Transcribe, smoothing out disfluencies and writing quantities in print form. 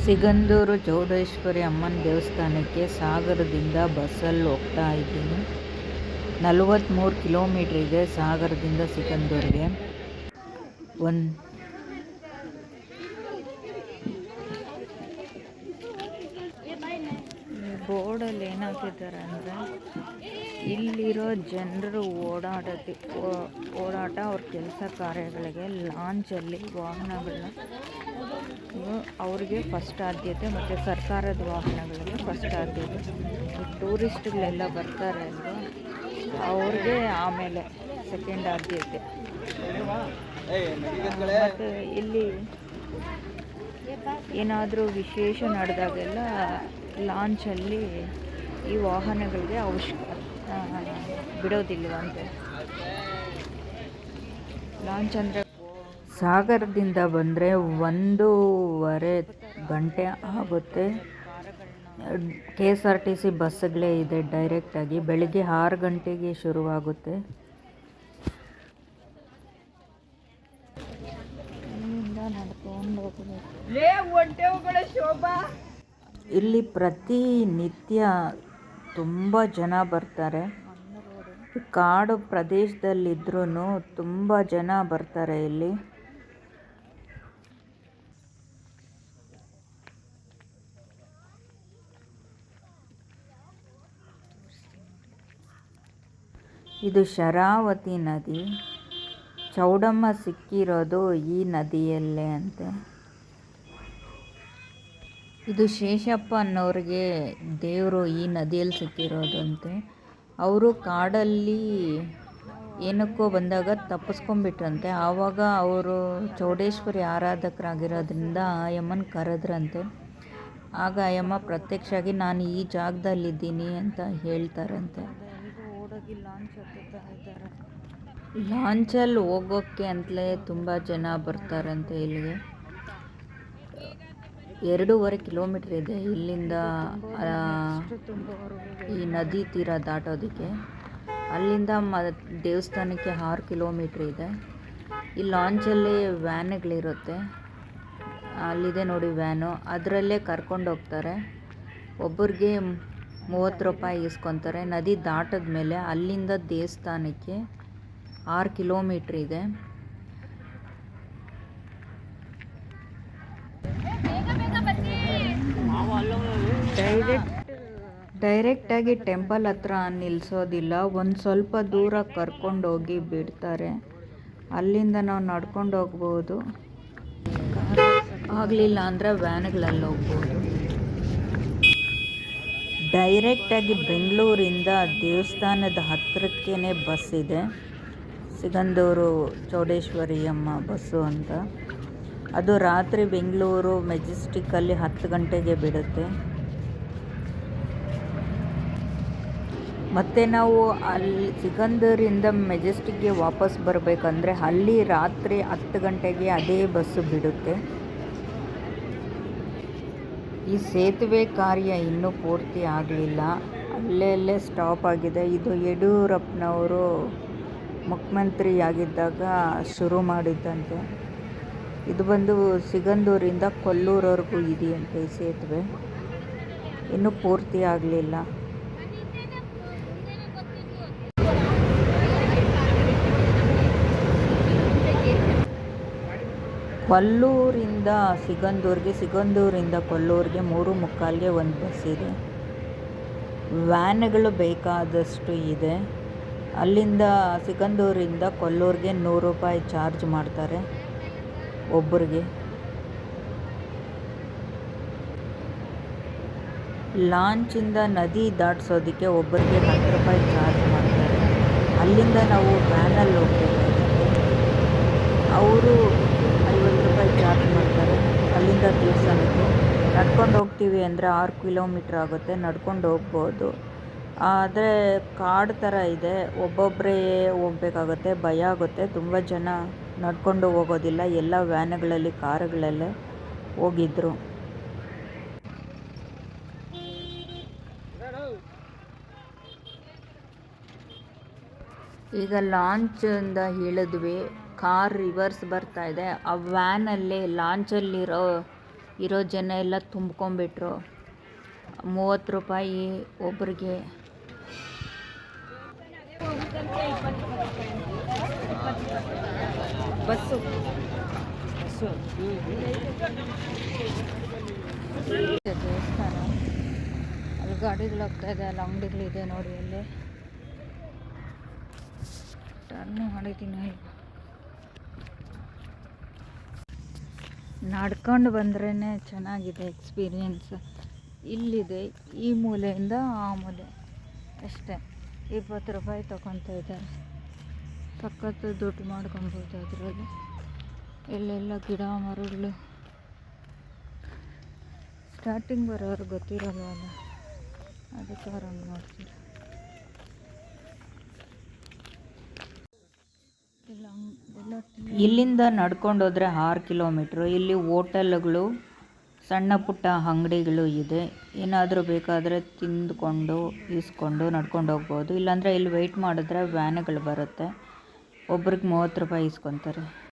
ಸಿಗಂದೂರು ಚೌಡೇಶ್ವರಿ ಅಮ್ಮನ ದೇವಸ್ಥಾನಕ್ಕೆ ಸಾಗರದಿಂದ ಬಸ್ಸಲ್ಲಿ ಹೋಗ್ತಾ ಇದ್ದೀನಿ. 43 ಕಿಲೋಮೀಟ್ರ್ ಇದೆ ಸಾಗರದಿಂದ ಸಿಗಂದೂರಿಗೆ. ಬೋರ್ಡಲ್ಲಿ ಏನಾಕಿದ್ದಾರೆ ಅಂದರೆ ಇಲ್ಲಿರೋ ಜನರು ಓಡಾಟ ಅವ್ರ ಕೆಲಸ ಕಾರ್ಯಗಳಿಗೆ ಲಾಂಚಲ್ಲಿ ವಾಹನಗಳನ್ನ ಅವ್ರಿಗೆ ಫಸ್ಟ್ ಆದ್ಯತೆ, ಮತ್ತು ಸರ್ಕಾರದ ವಾಹನಗಳಿಗೆ ಫಸ್ಟ್ ಆದ್ಯತೆ. ಟೂರಿಸ್ಟ್ಗಳೆಲ್ಲ ಬರ್ತಾರೆ ಅಲ್ವಾ, ಅವ್ರಿಗೆ ಆಮೇಲೆ ಸೆಕೆಂಡ್ ಆದ್ಯತೆ. ಮತ್ತು ಇಲ್ಲಿ ಏನಾದರೂ ವಿಶೇಷ ನಡೆದಾಗೆಲ್ಲ ಲಾಂಚಲ್ಲಿ ಈ ವಾಹನಗಳಿಗೆ ಬಿಡೋದಿಲ್ಲವಂತೆ. ಲಾಂಚ್ ಅಂದರೆ ಸಾಗರದಿಂದ ಬಂದರೆ 1.5 ಗಂಟೆ ಆಗುತ್ತೆ. KSRTC ಬಸ್ಸುಗಳೇ ಇದೆ ಡೈರೆಕ್ಟಾಗಿ. ಬೆಳಿಗ್ಗೆ 6 ಗಂಟೆಗೆ ಶುರುವಾಗುತ್ತೆ. ಇಲ್ಲಿ ಪ್ರತಿನಿತ್ಯ ತುಂಬ ಜನ ಬರ್ತಾರೆ. ಕಾಡು ಪ್ರದೇಶದಲ್ಲಿದ್ರೂ ತುಂಬ ಜನ ಬರ್ತಾರೆ ಇಲ್ಲಿ. ಇದು ಶರಾವತಿ ನದಿ. ಚೌಡಮ್ಮ ಸಿಕ್ಕಿರೋದು ಈ ನದಿಯಲ್ಲೇ ಅಂತೆ. ಇದು ಶೇಷಪ್ಪ ಅನ್ನೋರಿಗೆ ದೇವರು ಈ ನದಿಯಲ್ಲಿ ಸಿಕ್ಕಿರೋದಂತೆ. ಅವರು ಕಾಡಲ್ಲಿ ಏನಕ್ಕೋ ಬಂದಾಗ ತಪ್ಪಿಸ್ಕೊಂಡ್ಬಿಟ್ರಂತೆ. ಆವಾಗ ಅವರು ಚೌಡೇಶ್ವರಿ ಆರಾಧಕರಾಗಿರೋದ್ರಿಂದ ಆಯಮ್ಮನ ಕರೆದ್ರಂತೆ. ಆಗ ಆಯಮ್ಮ ಪ್ರತ್ಯಕ್ಷವಾಗಿ ನಾನು ಈ ಜಾಗದಲ್ಲಿದ್ದೀನಿ ಅಂತ ಹೇಳ್ತಾರಂತೆ. ಲಾಂಚಲ್ಲಿ ಹೋಗೋಕ್ಕೆ ಅಂತಲೇ ತುಂಬ ಜನ ಬರ್ತಾರಂತೆ ಇಲ್ಲಿಗೆ. 2.5 ಕಿಲೋಮೀಟ್ರ್ ಇದೆ ಇಲ್ಲಿಂದ ಈ ನದಿ ತೀರ ದಾಟೋದಕ್ಕೆ. ಅಲ್ಲಿಂದ ದೇವಸ್ಥಾನಕ್ಕೆ 6 ಕಿಲೋಮೀಟ್ರ್ ಇದೆ. ಈ ಲಾಂಚಲ್ಲಿ ವ್ಯಾನ್ಗಳಿರುತ್ತೆ. ಅಲ್ಲಿದೆ ನೋಡಿ ವ್ಯಾನು, ಅದರಲ್ಲೇ ಕರ್ಕೊಂಡೋಗ್ತಾರೆ. ಒಬ್ಬರಿಗೆ 30 ರೂಪಾಯಿ ಇಸ್ಕೊತಾರೆ. ನದಿ ದಾಟದ ಮೇಲೆ ಅಲ್ಲಿಂದ ದೇವಸ್ಥಾನಕ್ಕೆ 6 ಕಿಲೋಮೀಟ್ರ್ ಇದೆ. ಡೈರೆಕ್ಟಾಗಿ ಟೆಂಪಲ್ ಹತ್ರ ನಿಲ್ಲಿಸೋದಿಲ್ಲ. ಒಂದು ಸ್ವಲ್ಪ ದೂರ ಕರ್ಕೊಂಡೋಗಿ ಬಿಡ್ತಾರೆ. ಅಲ್ಲಿಂದ ನಾವು ನಡ್ಕೊಂಡು ಹೋಗ್ಬೋದು, ಆಗಲಿಲ್ಲ ಅಂದರೆ ವ್ಯಾನ್ಗಳಲ್ಲಿ ಹೋಗ್ಬೋದು. ಡೈರೆಕ್ಟಾಗಿ ಬೆಂಗಳೂರಿಂದ ದೇವಸ್ಥಾನದ ಹತ್ತಿರಕ್ಕೇ ಬಸ್ ಇದೆ, ಸಿಗಂದೂರು ಚೌಡೇಶ್ವರಿ ಅಮ್ಮ ಬಸ್ಸು ಅಂತ. ಅದು ರಾತ್ರಿ ಬೆಂಗಳೂರು ಮೆಜೆಸ್ಟಿಕ್ಕಲ್ಲಿ 10 ಗಂಟೆಗೆ ಬಿಡುತ್ತೆ. ಮತ್ತು ನಾವು ಅಲ್ಲಿ ಸಿಗಂದೂರಿಂದ ಮೆಜೆಸ್ಟಿಕ್ಗೆ ವಾಪಸ್ ಬರಬೇಕಂದ್ರೆ ಅಲ್ಲಿ ರಾತ್ರಿ 10 ಗಂಟೆಗೆ ಅದೇ ಬಸ್ಸು ಬಿಡುತ್ತೆ. ಈ ಸೇತುವೆ ಕಾರ್ಯ ಇನ್ನೂ ಪೂರ್ತಿ ಆಗಲಿಲ್ಲ, ಅಲ್ಲೇ ಸ್ಟಾಪ್ ಆಗಿದೆ. ಇದು ಯಡಿಯೂರಪ್ಪನವರು ಮುಖ್ಯಮಂತ್ರಿ ಆಗಿದ್ದಾಗ ಶುರು ಮಾಡಿದ್ದಂತೆ. ಇದು ಬಂದು ಸಿಗಂದೂರಿಂದ ಕೊಲ್ಲೂರವರೆಗೂ ಇದೆಯಂತೆ ಈ ಸೇತುವೆ, ಇನ್ನೂ ಪೂರ್ತಿ ಆಗಲಿಲ್ಲ. ಕೊಲ್ಲೂರಿಂದ ಸಿಗಂದೂರಿಗೆ, ಸಿಗಂದೂರಿಂದ ಕೊಲ್ಲೂರಿಗೆ 3:45ಗೆ ಒಂದು ಬಸ್ ಇದೆ. ವ್ಯಾನ್ಗಳು ಬೇಕಾದಷ್ಟು ಇದೆ. ಅಲ್ಲಿಂದ ಸಿಗಂದೂರಿಂದ ಕೊಲ್ಲೂರಿಗೆ 100 ರೂಪಾಯಿ ಚಾರ್ಜ್ ಮಾಡ್ತಾರೆ ಒಬ್ಬರಿಗೆ. ಲಾಂಚಿಂದ ನದಿ ದಾಟಿಸೋದಕ್ಕೆ ಒಬ್ಬರಿಗೆ 10 ರೂಪಾಯಿ ಚಾರ್ಜ್ ಮಾಡ್ತಾರೆ. ಅಲ್ಲಿಂದ ನಾವು ವ್ಯಾನಲ್ಲಿ ಹೋಗ್ಬೇಕಾಗುತ್ತೆ, ಅವರು 50 ರೂಪಾಯಿ ಚಾರ್ಜ್ ಮಾಡ್ತಾರೆ. ಅಲ್ಲಿಂದ ದೇವಸ್ಥಾನಕ್ಕೆ ನಡ್ಕೊಂಡು ಹೋಗ್ತೀವಿ ಅಂದರೆ 6 ಕಿಲೋಮೀಟ್ರ್ ಆಗುತ್ತೆ, ನಡ್ಕೊಂಡು ಹೋಗ್ಬೋದು. ಆದರೆ ಕಾಡು ಥರ ಇದೆ, ಒಬ್ಬೊಬ್ಬರೇ ಹೋಗ್ಬೇಕಾಗುತ್ತೆ, ಭಯ ಆಗುತ್ತೆ. ತುಂಬ ಜನ ನಡ್ಕೊಂಡು ಹೋಗೋದಿಲ್ಲ, ಎಲ್ಲ ವ್ಯಾನ್ಗಳಲ್ಲಿ ಕಾರುಗಳಲ್ಲೇ ಹೋಗಿದ್ರು. ಈಗ ಲಾಂಚಿಂದ ಇಳಿದ್ವಿ, ಕಾರ್ ರಿವರ್ಸ್ ಬರ್ತಾ ಇದೆ. ಆ ವ್ಯಾನಲ್ಲೇ ಲಾಂಚಲ್ಲಿರೋ ಇರೋ ಜನ ಎಲ್ಲ ತುಂಬ್ಕೊಂಬಿಟ್ರು. 30 ರೂಪಾಯಿ ಒಬ್ರಿಗೆ. ಬಸ್ಸು ದೇವಸ್ಥಾನ, ಅಲ್ಲಿ ಗಾಡಿಗಳು ಹೋಗ್ತಾ ಇದೆ, ಅಲ್ಲಿ ಅಂಗಡಿಗಳಿದೆ ನೋಡಿ. ಅಲ್ಲಿ ಟರ್ನ್ ಮಾಡಿದ್ದೀನಿ. ನಡ್ಕೊಂಡು ಬಂದ್ರೇ ಚೆನ್ನಾಗಿದೆ ಎಕ್ಸ್ಪೀರಿಯೆನ್ಸ್. ಇಲ್ಲಿದೆ ಈ ಮೂಲೆಯಿಂದ ಆ ಮೂಲೆ ಅಷ್ಟೇ. 20 ರೂಪಾಯಿ ತೊಗೊತಾ ಇದ್ದಾರೆ. ಸಖತ್ತು ದುಡ್ಡು ಮಾಡ್ಕೊಬೋದು ಅದರಲ್ಲಿ. ಎಲ್ಲೆಲ್ಲ ಗಿಡ ಮರಗಳು. ಸ್ಟಾರ್ಟಿಂಗ್ ಬರೋರು ಗೊತ್ತಿರಲ್ವಲ್ಲ, ಅದಕ್ಕೆ ಅವ್ರು ಹಂಗೆ ನೋಡ್ತೀರ. ಇಲ್ಲಿಂದ ನಡ್ಕೊಂಡು ಹೋದರೆ 6 ಕಿಲೋಮೀಟ್ರು. ಇಲ್ಲಿ ಹೋಟೆಲ್ಗಳು, ಸಣ್ಣ ಪುಟ್ಟ ಅಂಗಡಿಗಳು ಇದೆ. ಏನಾದರೂ ಬೇಕಾದರೆ ತಿಂದುಕೊಂಡು ಈಸ್ಕೊಂಡು ನಡ್ಕೊಂಡು ಹೋಗ್ಬೋದು. ಇಲ್ಲಾಂದರೆ ಇಲ್ಲಿ ವೆಯ್ಟ್ ಮಾಡಿದ್ರೆ ವ್ಯಾನ್ಗಳು ಬರುತ್ತೆ. ಒಬ್ರಿಗೆ 30 ರೂಪಾಯಿ ಇಸ್ಕೊತಾರೆ.